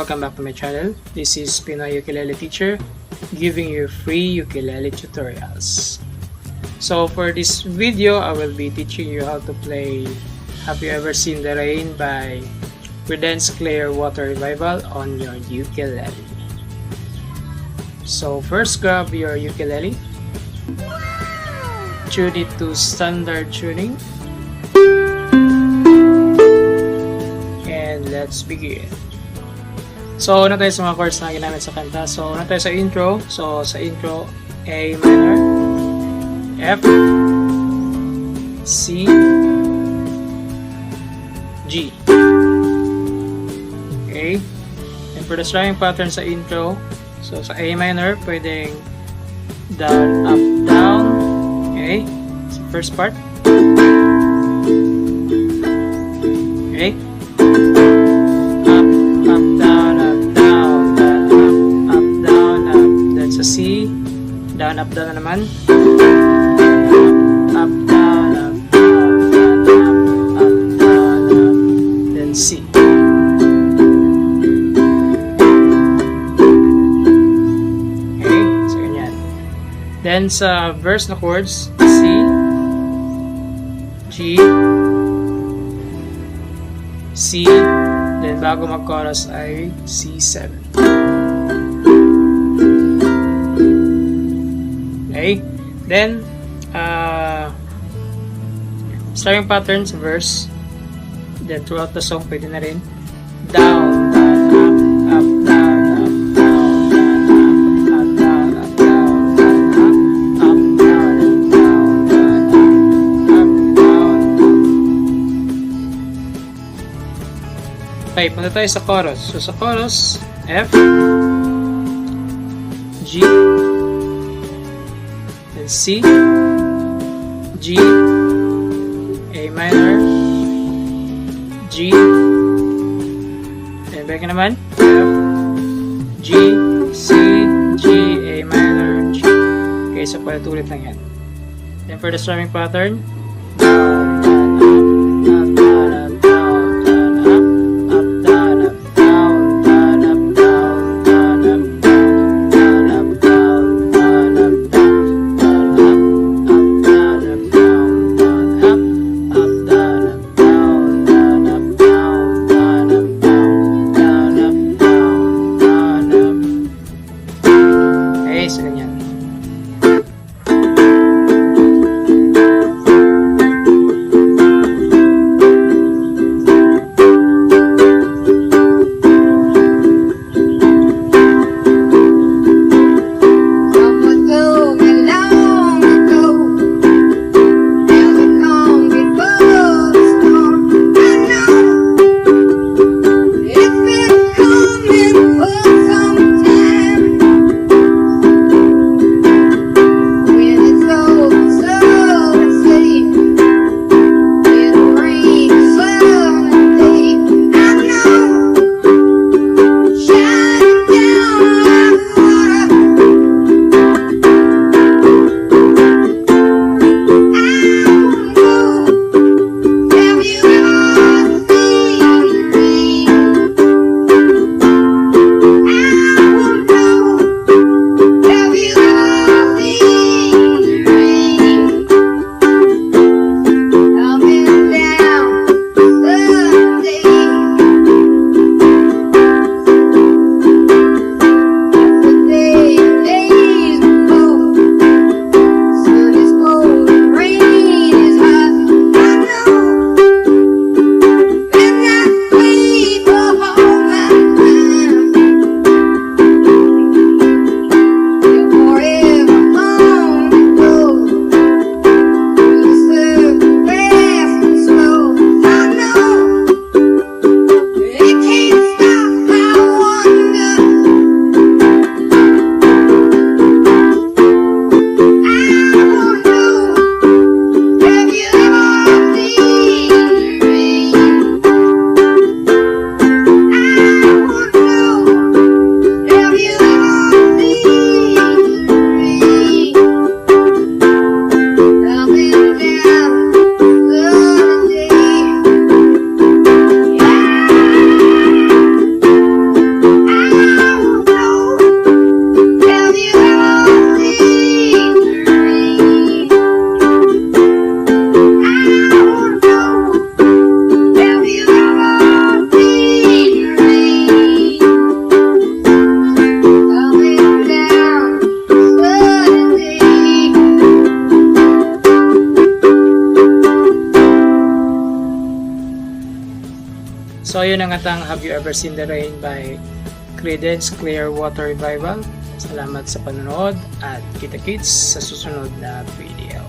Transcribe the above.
welcome back to my channel. This is Pinoy Ukulele Teacher giving you free ukulele tutorials. So for this video, I will be teaching you how to play Have You Ever Seen the Rain by Creedence Clearwater Revival on your ukulele. So first, grab your ukulele, tune it to standard tuning, and let's begin. So, una tayo sa mga chords na ginamit sa kanta. So, una tayo sa intro. So, sa intro, A minor, F, C, G. Okay? And for the strumming pattern sa intro, so sa A minor, pwedeng down, up, down. Okay? Sa first part. Okay? Sa C, down, up, down na naman. Up, down, up, down, up, down, up, then C. Okay, so ganyan. Then sa verse na chords, C, G, C, then bago mag-chorus ay C7. Okay, then starting pattern sa verse, then throughout the song pwede na rin down, down, up, down, up, down, down, up, down, up, down, up, down. Okay, punta tayo sa chorus. So sa chorus, F, G, C, G, A minor, G, then back naman, F, G, C, G, A minor, G. Okay, so paulit lang yan. Then for the strumming pattern, down, down, up, down, up, down, up, down, up, down, down, up, down, up, down, up, down, up, down. So ganyan. So ayun ang atang Have You Ever Seen the Rain by Creedence Clearwater Revival. Salamat sa panonood at kita-kits sa susunod na video.